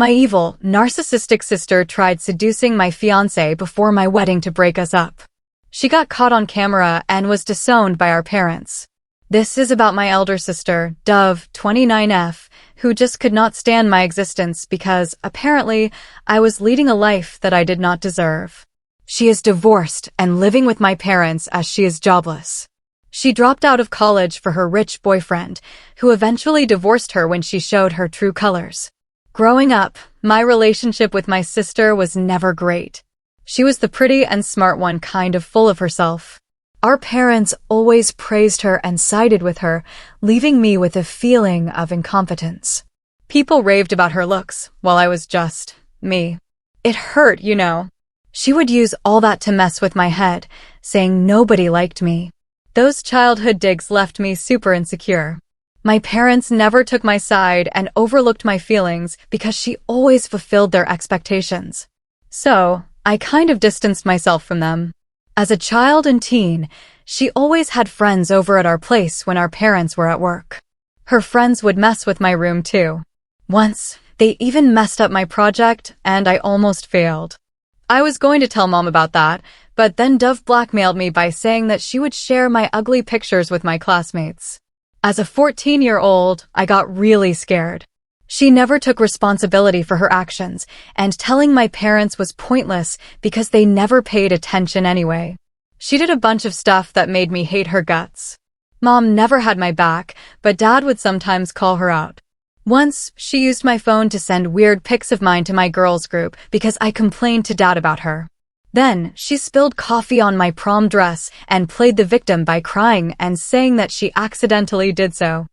My evil, narcissistic sister tried seducing my fiancé before my wedding to break us up. She got caught on camera and was disowned by our parents. This is about my elder sister, Dove, 29F, who just could not stand my existence because, apparently, I was leading a life that I did not deserve. She is divorced and living with my parents as she is jobless. She dropped out of college for her rich boyfriend, who eventually divorced her when she showed her true colors. Growing up, my relationship with my sister was never great. She was the pretty and smart one, kind of full of herself. Our parents always praised her and sided with her, leaving me with a feeling of incompetence. People raved about her looks, while I was just me. It hurt, you know. She would use all that to mess with my head, saying nobody liked me. Those childhood digs left me super insecure. My parents never took my side and overlooked my feelings because she always fulfilled their expectations. So, I kind of distanced myself from them. As a child and teen, she always had friends over at our place when our parents were at work. Her friends would mess with my room too. Once, they even messed up my project, and I almost failed. I was going to tell Mom about that, but then Dove blackmailed me by saying that she would share my ugly pictures with my classmates. As a 14-year-old, I got really scared. She never took responsibility for her actions, and telling my parents was pointless because they never paid attention anyway. She did a bunch of stuff that made me hate her guts. Mom never had my back, but Dad would sometimes call her out. Once, she used my phone to send weird pics of mine to my girls' group because I complained to Dad about her. Then, she spilled coffee on my prom dress and played the victim by crying and saying that she accidentally did so.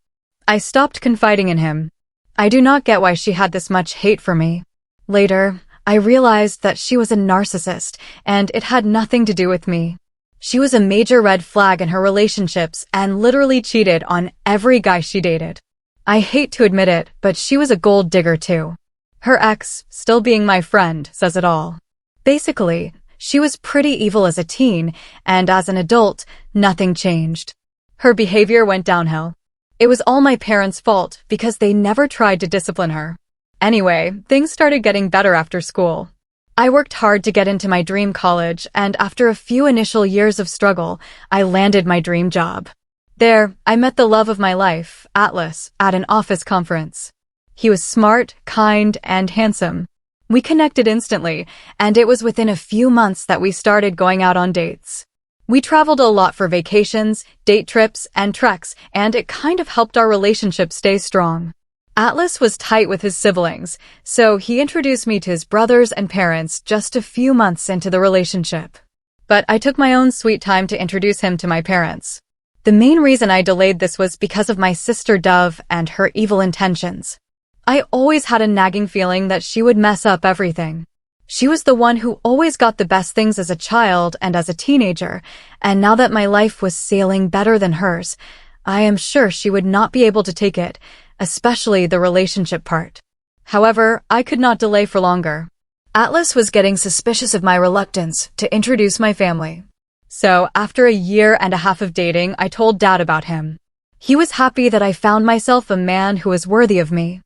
I stopped confiding in him. I do not get why she had this much hate for me. Later, I realized that she was a narcissist, and it had nothing to do with me. She was a major red flag in her relationships and literally cheated on every guy she dated. I hate to admit it, but she was a gold digger too. Her ex, still being my friend, says it all. Basically, she was pretty evil as a teen, and as an adult, nothing changed. Her behavior went downhill. It was all my parents' fault because they never tried to discipline her. Anyway, things started getting better after school. I worked hard to get into my dream college, and after a few initial years of struggle, I landed my dream job. There, I met the love of my life, Atlas, at an office conference. He was smart, kind, and handsome. We connected instantly, and it was within a few months that we started going out on dates. We traveled a lot for vacations, date trips, and treks, and it kind of helped our relationship stay strong. Atlas was tight with his siblings, so he introduced me to his brothers and parents just a few months into the relationship. But I took my own sweet time to introduce him to my parents. The main reason I delayed this was because of my sister Dove and her evil intentions. I always had a nagging feeling that she would mess up everything. She was the one who always got the best things as a child and as a teenager, and now that my life was sailing better than hers, I am sure she would not be able to take it, especially the relationship part. However, I could not delay for longer. Atlas was getting suspicious of my reluctance to introduce my family. So, after a year and a half of dating, I told Dad about him. He was happy that I found myself a man who was worthy of me.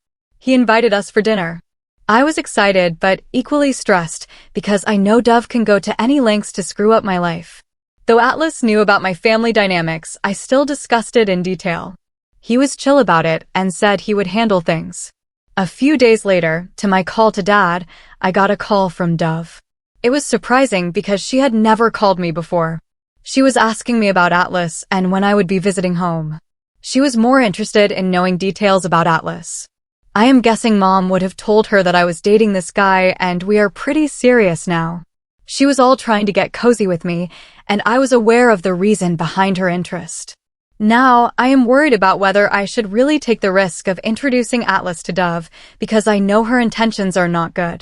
He invited us for dinner. I was excited but equally stressed because I know Dove can go to any lengths to screw up my life. Though Atlas knew about my family dynamics, I still discussed it in detail. He was chill about it and said he would handle things. A few days later, to my call to Dad, I got a call from Dove. It was surprising because she had never called me before. She was asking me about Atlas and when I would be visiting home. She was more interested in knowing details about Atlas. I am guessing Mom would have told her that I was dating this guy and we are pretty serious now. She was all trying to get cozy with me, and I was aware of the reason behind her interest. Now, I am worried about whether I should really take the risk of introducing Atlas to Dove because I know her intentions are not good.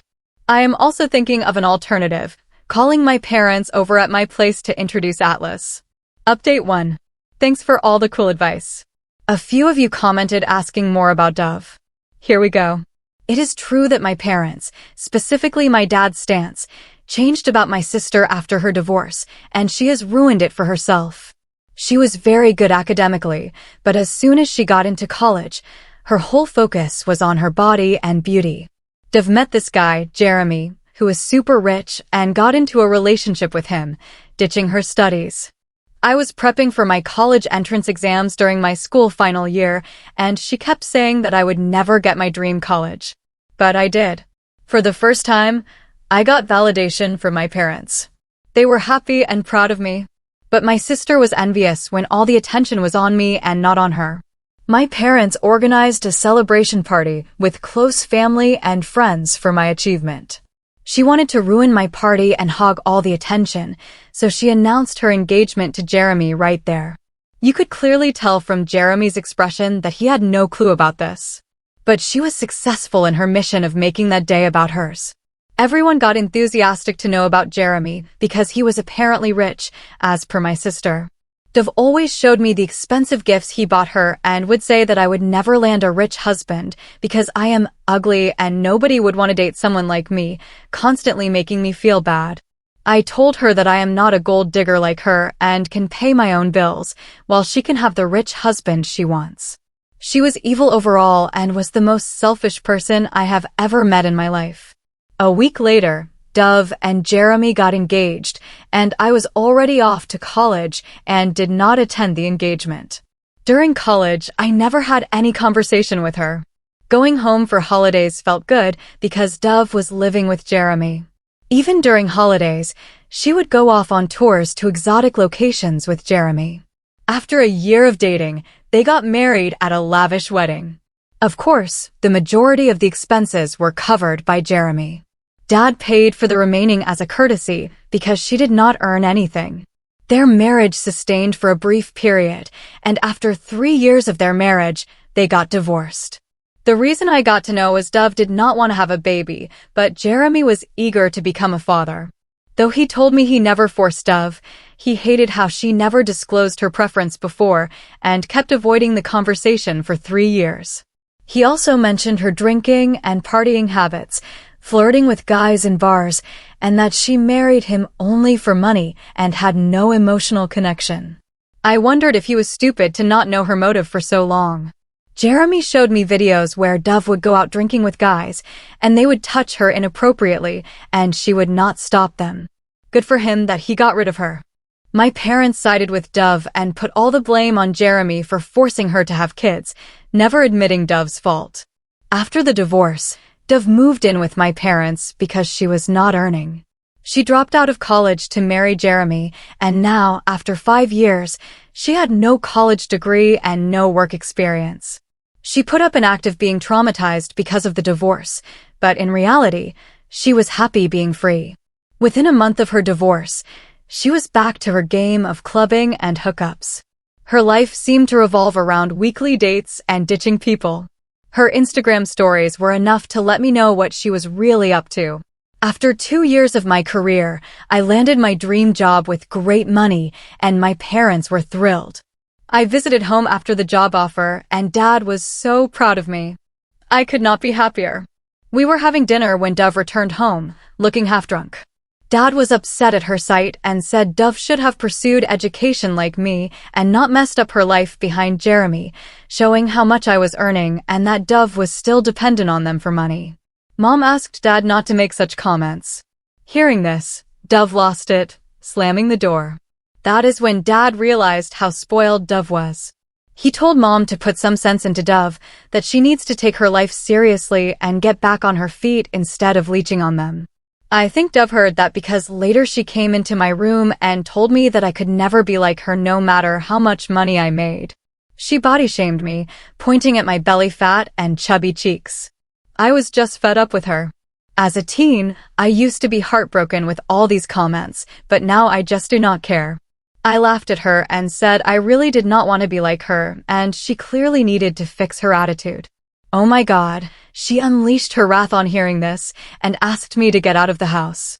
I am also thinking of an alternative, calling my parents over at my place to introduce Atlas. Update 1. Thanks for all the cool advice. A few of you commented asking more about Dove. Here we go. It is true that my parents, specifically my dad's stance, changed about my sister after her divorce, and she has ruined it for herself. She was very good academically, but as soon as she got into college, her whole focus was on her body and beauty. Dove met this guy, Jeremy, who was super rich and got into a relationship with him, ditching her studies. I was prepping for my college entrance exams during my school final year, and she kept saying that I would never get my dream college. But I did. For the first time, I got validation from my parents. They were happy and proud of me. But my sister was envious when all the attention was on me and not on her. My parents organized a celebration party with close family and friends for my achievement. She wanted to ruin my party and hog all the attention, so she announced her engagement to Jeremy right there. You could clearly tell from Jeremy's expression that he had no clue about this. But she was successful in her mission of making that day about hers. Everyone got enthusiastic to know about Jeremy because he was apparently rich, as per my sister. Dove always showed me the expensive gifts he bought her and would say that I would never land a rich husband because I am ugly and nobody would want to date someone like me, constantly making me feel bad. I told her that I am not a gold digger like her and can pay my own bills, while she can have the rich husband she wants. She was evil overall and was the most selfish person I have ever met in my life. A week later, Dove and Jeremy got engaged, and I was already off to college and did not attend the engagement. During college, I never had any conversation with her. Going home for holidays felt good because Dove was living with Jeremy. Even during holidays, she would go off on tours to exotic locations with Jeremy. After a year of dating, they got married at a lavish wedding. Of course, the majority of the expenses were covered by Jeremy. Dad paid for the remaining as a courtesy because she did not earn anything. Their marriage sustained for a brief period, and after 3 years of their marriage, they got divorced. The reason I got to know was Dove did not want to have a baby, but Jeremy was eager to become a father. Though he told me he never forced Dove, he hated how she never disclosed her preference before and kept avoiding the conversation for 3 years. He also mentioned her drinking and partying habits, flirting with guys in bars, and that she married him only for money and had no emotional connection. I wondered if he was stupid to not know her motive for so long. Jeremy showed me videos where Dove would go out drinking with guys, and they would touch her inappropriately, and she would not stop them. Good for him that he got rid of her. My parents sided with Dove and put all the blame on Jeremy for forcing her to have kids, never admitting Dove's fault. After the divorce, Dove moved in with my parents because she was not earning. She dropped out of college to marry Jeremy, and now, after 5 years, she had no college degree and no work experience. She put up an act of being traumatized because of the divorce, but in reality, she was happy being free. Within a month of her divorce, she was back to her game of clubbing and hookups. Her life seemed to revolve around weekly dates and ditching people. Her Instagram stories were enough to let me know what she was really up to. After 2 years of my career, I landed my dream job with great money, and my parents were thrilled. I visited home after the job offer, and Dad was so proud of me. I could not be happier. We were having dinner when Dove returned home, looking half drunk. Dad was upset at her sight and said Dove should have pursued education like me and not messed up her life behind Jeremy, showing how much I was earning and that Dove was still dependent on them for money. Mom asked Dad not to make such comments. Hearing this, Dove lost it, slamming the door. That is when Dad realized how spoiled Dove was. He told Mom to put some sense into Dove, that she needs to take her life seriously and get back on her feet instead of leeching on them. I think Dove heard that because later she came into my room and told me that I could never be like her no matter how much money I made. She body shamed me, pointing at my belly fat and chubby cheeks. I was just fed up with her. As a teen, I used to be heartbroken with all these comments, but now I just do not care. I laughed at her and said I really did not want to be like her, and she clearly needed to fix her attitude. Oh my God, she unleashed her wrath on hearing this and asked me to get out of the house.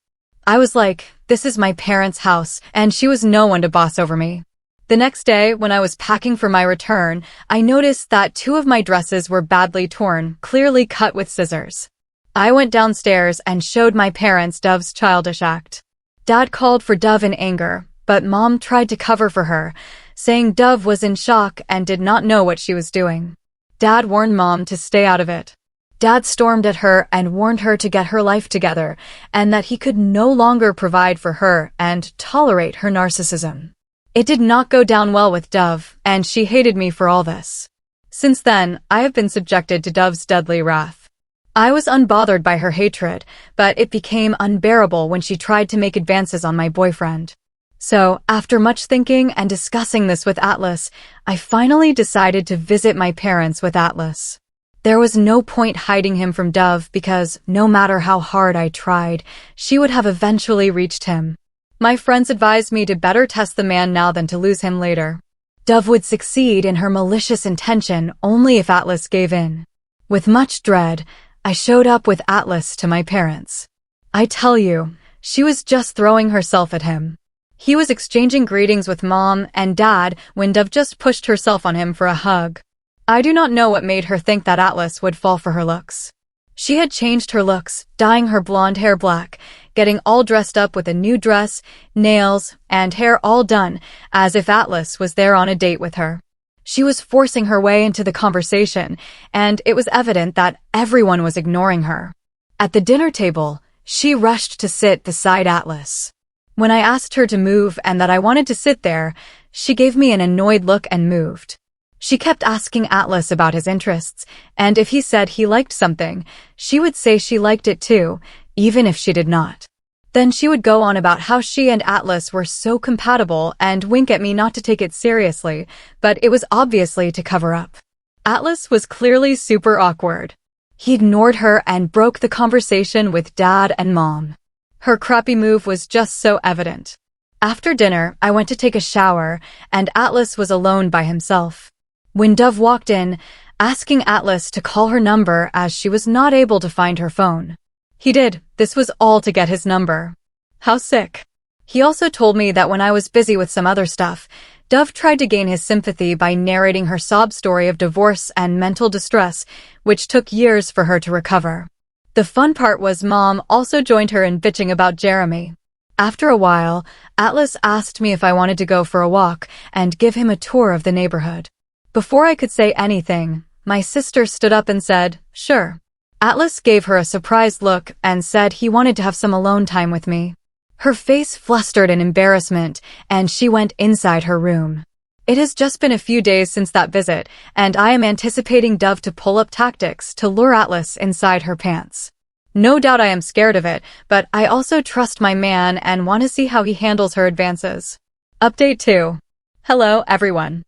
I was like, this is my parents' house, and she was no one to boss over me. The next day, when I was packing for my return, I noticed that 2 of my dresses were badly torn, clearly cut with scissors. I went downstairs and showed my parents Dove's childish act. Dad called for Dove in anger, but Mom tried to cover for her, saying Dove was in shock and did not know what she was doing. Dad warned Mom to stay out of it. Dad stormed at her and warned her to get her life together, and that he could no longer provide for her and tolerate her narcissism. It did not go down well with Dove, and she hated me for all this. Since then, I have been subjected to Dove's deadly wrath. I was unbothered by her hatred, but it became unbearable when she tried to make advances on my boyfriend. So, after much thinking and discussing this with Atlas, I finally decided to visit my parents with Atlas. There was no point hiding him from Dove because, no matter how hard I tried, she would have eventually reached him. My friends advised me to better test the man now than to lose him later. Dove would succeed in her malicious intention only if Atlas gave in. With much dread, I showed up with Atlas to my parents. I tell you, she was just throwing herself at him. He was exchanging greetings with Mom and Dad when Dove just pushed herself on him for a hug. I do not know what made her think that Atlas would fall for her looks. She had changed her looks, dyeing her blonde hair black, getting all dressed up with a new dress, nails, and hair all done, as if Atlas was there on a date with her. She was forcing her way into the conversation, and it was evident that everyone was ignoring her. At the dinner table, she rushed to sit beside Atlas. When I asked her to move and that I wanted to sit there, she gave me an annoyed look and moved. She kept asking Atlas about his interests, and if he said he liked something, she would say she liked it too, even if she did not. Then she would go on about how she and Atlas were so compatible and wink at me not to take it seriously, but it was obviously to cover up. Atlas was clearly super awkward. He ignored her and broke the conversation with Dad and Mom. Her crappy move was just so evident. After dinner, I went to take a shower, and Atlas was alone by himself. When Dove walked in, asking Atlas to call her number as she was not able to find her phone. He did. This was all to get his number. How sick. He also told me that when I was busy with some other stuff, Dove tried to gain his sympathy by narrating her sob story of divorce and mental distress, which took years for her to recover. The fun part was Mom also joined her in bitching about Jeremy. After a while, Atlas asked me if I wanted to go for a walk and give him a tour of the neighborhood. Before I could say anything, my sister stood up and said, "Sure." Atlas gave her a surprised look and said he wanted to have some alone time with me. Her face flustered in embarrassment, and she went inside her room. It has just been a few days since that visit, and I am anticipating Dove to pull up tactics to lure Atlas inside her pants. No doubt I am scared of it, but I also trust my man and want to see how he handles her advances. Update 2. Hello, everyone.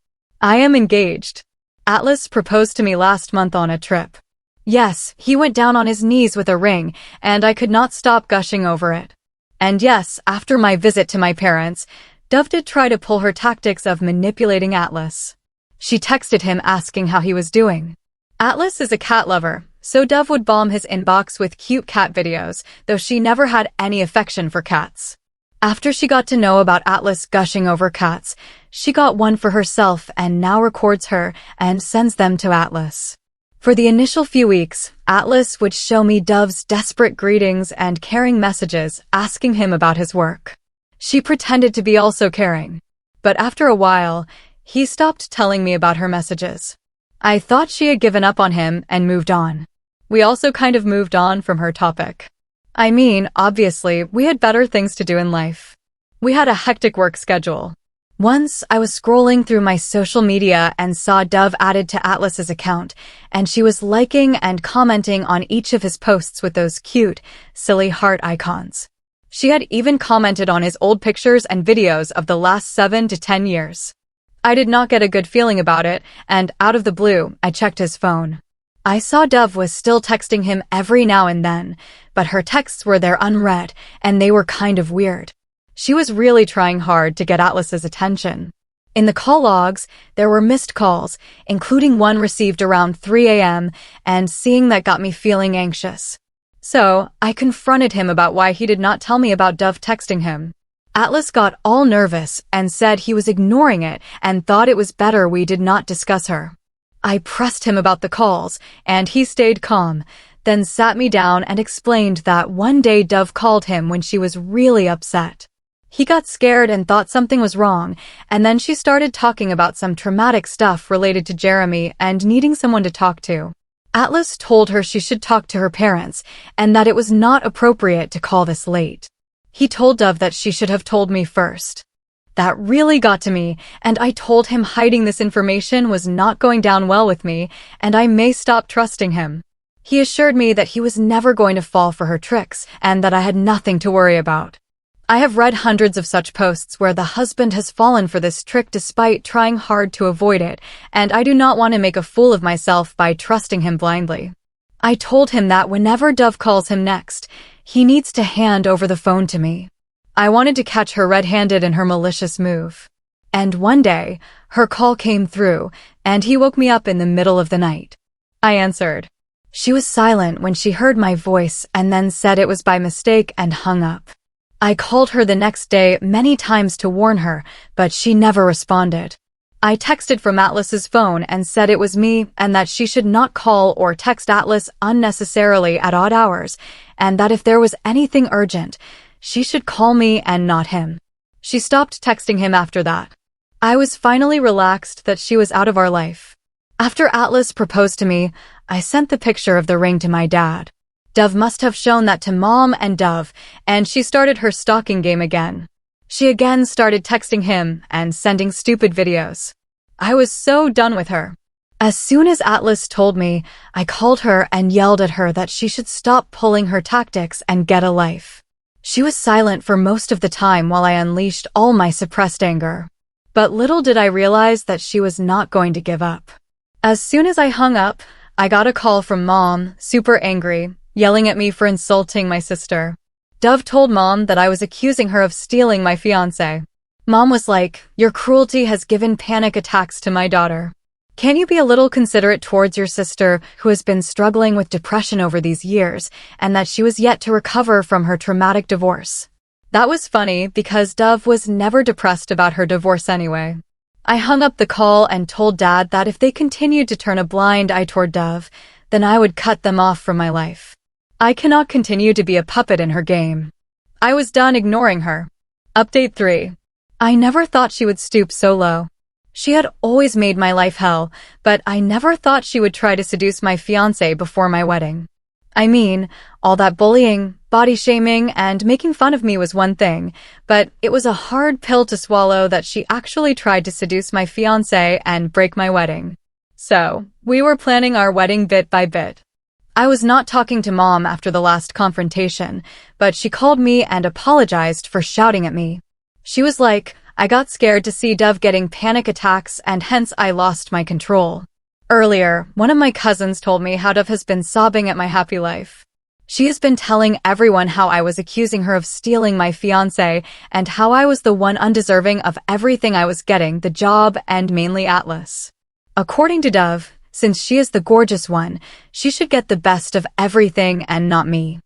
I am engaged. Atlas proposed to me last month on a trip. Yes, he went down on his knees with a ring, and I could not stop gushing over it. And yes, after my visit to my parents, Dove did try to pull her tactics of manipulating Atlas. She texted him asking how he was doing. Atlas is a cat lover, so Dove would bomb his inbox with cute cat videos, though she never had any affection for cats. After she got to know about Atlas gushing over cats, she got one for herself and now records her and sends them to Atlas. For the initial few weeks, Atlas would show me Dove's desperate greetings and caring messages asking him about his work. She pretended to be also caring. But after a while, he stopped telling me about her messages. I thought she had given up on him and moved on. We also kind of moved on from her topic. I mean, obviously, we had better things to do in life. We had a hectic work schedule. Once, I was scrolling through my social media and saw Dove added to Atlas's account, and she was liking and commenting on each of his posts with those cute, silly heart icons. She had even commented on his old pictures and videos of the last 7 to 10 years. I did not get a good feeling about it, and out of the blue, I checked his phone. I saw Dove was still texting him every now and then, but her texts were there unread, and they were kind of weird. She was really trying hard to get Atlas's attention. In the call logs, there were missed calls, including one received around 3 a.m., and seeing that got me feeling anxious. So, I confronted him about why he did not tell me about Dove texting him. Atlas got all nervous and said he was ignoring it and thought it was better we did not discuss her. I pressed him about the calls, and he stayed calm, then sat me down and explained that one day Dove called him when she was really upset. He got scared and thought something was wrong, and then she started talking about some traumatic stuff related to Jeremy and needing someone to talk to. Atlas told her she should talk to her parents and that it was not appropriate to call this late. He told Dove that she should have told me first. That really got to me, and I told him hiding this information was not going down well with me, and I may stop trusting him. He assured me that he was never going to fall for her tricks, and that I had nothing to worry about. I have read hundreds of such posts where the husband has fallen for this trick despite trying hard to avoid it, and I do not want to make a fool of myself by trusting him blindly. I told him that whenever Dove calls him next, he needs to hand over the phone to me. I wanted to catch her red-handed in her malicious move. And one day, her call came through, and he woke me up in the middle of the night. I answered. She was silent when she heard my voice and then said it was by mistake and hung up. I called her the next day many times to warn her, but she never responded. I texted from Atlas's phone and said it was me and that she should not call or text Atlas unnecessarily at odd hours, and that if there was anything urgent, she should call me and not him. She stopped texting him after that. I was finally relaxed that she was out of our life. After Atlas proposed to me, I sent the picture of the ring to my dad. Dove must have shown that to Mom and Dove, and she started her stalking game again. She again started texting him and sending stupid videos. I was so done with her. As soon as Atlas told me, I called her and yelled at her that she should stop pulling her tactics and get a life. She was silent for most of the time while I unleashed all my suppressed anger. But little did I realize that she was not going to give up. As soon as I hung up, I got a call from Mom, super angry, yelling at me for insulting my sister. Dove told Mom that I was accusing her of stealing my fiancé. Mom was like, "Your cruelty has given panic attacks to my daughter. Can't you be a little considerate towards your sister who has been struggling with depression over these years and that she was yet to recover from her traumatic divorce?" That was funny because Dove was never depressed about her divorce anyway. I hung up the call and told Dad that if they continued to turn a blind eye toward Dove, then I would cut them off from my life. I cannot continue to be a puppet in her game. I was done ignoring her. Update 3. I never thought she would stoop so low. She had always made my life hell, but I never thought she would try to seduce my fiancé before my wedding. I mean, all that bullying, body shaming, and making fun of me was one thing, but it was a hard pill to swallow that she actually tried to seduce my fiancé and break my wedding. So, we were planning our wedding bit by bit. I was not talking to Mom after the last confrontation, but she called me and apologized for shouting at me. She was like, "I got scared to see Dove getting panic attacks and hence I lost my control." Earlier, one of my cousins told me how Dove has been sobbing at my happy life. She has been telling everyone how I was accusing her of stealing my fiancé and how I was the one undeserving of everything I was getting, the job and mainly Atlas. According to Dove, since she is the gorgeous one, she should get the best of everything and not me.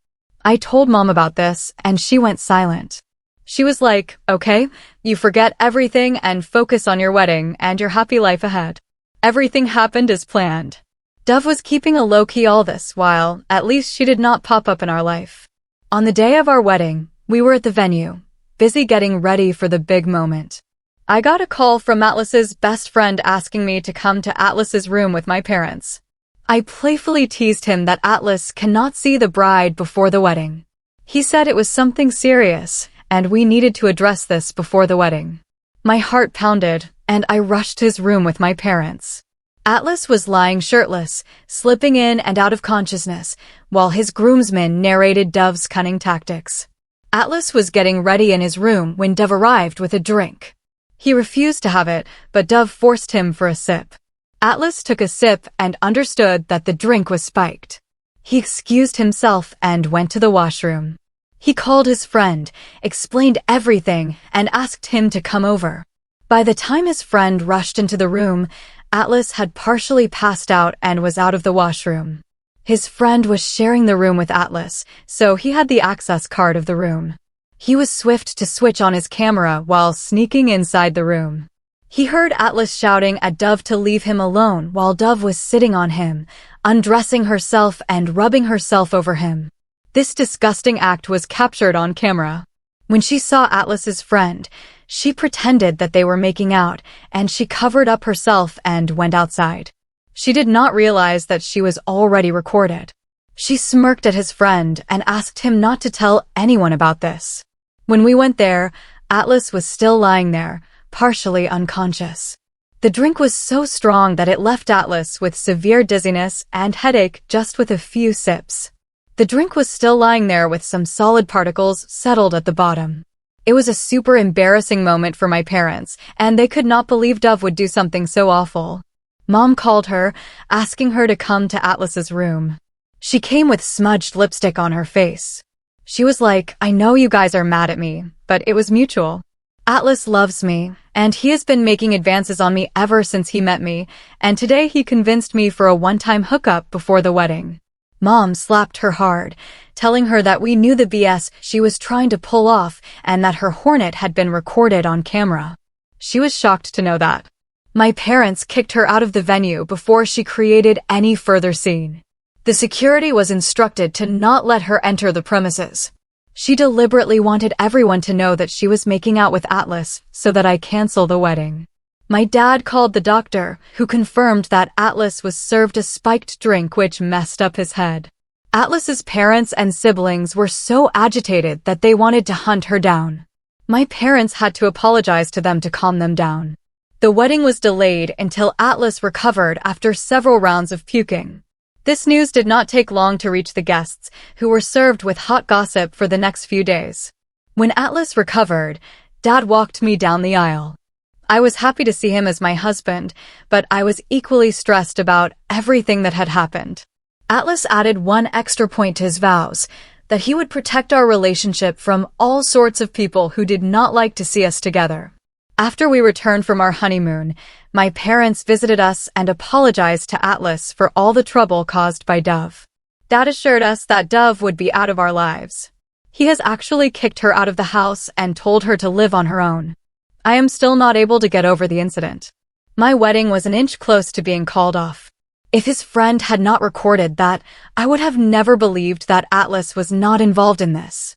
I told Mom about this and she went silent. She was like, "Okay, you forget everything and focus on your wedding and your happy life ahead." Everything happened as planned. Dove was keeping a low-key all this while, at least she did not pop up in our life. On the day of our wedding, we were at the venue, busy getting ready for the big moment. I got a call from Atlas's best friend asking me to come to Atlas's room with my parents. I playfully teased him that Atlas cannot see the bride before the wedding. He said it was something serious, and we needed to address this before the wedding. My heart pounded, and I rushed to his room with my parents. Atlas was lying shirtless, slipping in and out of consciousness, while his groomsmen narrated Dove's cunning tactics. Atlas was getting ready in his room when Dove arrived with a drink. He refused to have it, but Dove forced him for a sip. Atlas took a sip and understood that the drink was spiked. He excused himself and went to the washroom. He called his friend, explained everything, and asked him to come over. By the time his friend rushed into the room, Atlas had partially passed out and was out of the washroom. His friend was sharing the room with Atlas, so he had the access card of the room. He was swift to switch on his camera while sneaking inside the room. He heard Atlas shouting at Dove to leave him alone while Dove was sitting on him, undressing herself and rubbing herself over him. This disgusting act was captured on camera. When she saw Atlas's friend, she pretended that they were making out, and she covered up herself and went outside. She did not realize that she was already recorded. She smirked at his friend and asked him not to tell anyone about this. When we went there, Atlas was still lying there, partially unconscious. The drink was so strong that it left Atlas with severe dizziness and headache just with a few sips. The drink was still lying there with some solid particles settled at the bottom. It was a super embarrassing moment for my parents, and they could not believe Dove would do something so awful. Mom called her, asking her to come to Atlas's room. She came with smudged lipstick on her face. She was like, "I know you guys are mad at me, but it was mutual. Atlas loves me, and he has been making advances on me ever since he met me, and today he convinced me for a one-time hookup before the wedding." Mom slapped her hard, telling her that we knew the BS she was trying to pull off and that her hornet had been recorded on camera. She was shocked to know that. My parents kicked her out of the venue before she created any further scene. The security was instructed to not let her enter the premises. She deliberately wanted everyone to know that she was making out with Atlas so that I cancel the wedding. My dad called the doctor, who confirmed that Atlas was served a spiked drink which messed up his head. Atlas's parents and siblings were so agitated that they wanted to hunt her down. My parents had to apologize to them to calm them down. The wedding was delayed until Atlas recovered after several rounds of puking. This news did not take long to reach the guests, who were served with hot gossip for the next few days. When Atlas recovered, Dad walked me down the aisle. I was happy to see him as my husband, but I was equally stressed about everything that had happened. Atlas added one extra point to his vows, that he would protect our relationship from all sorts of people who did not like to see us together. After we returned from our honeymoon, my parents visited us and apologized to Atlas for all the trouble caused by Dove. Dad assured us that Dove would be out of our lives. He has actually kicked her out of the house and told her to live on her own. I am still not able to get over the incident. My wedding was an inch close to being called off. If his friend had not recorded that, I would have never believed that Atlas was not involved in this.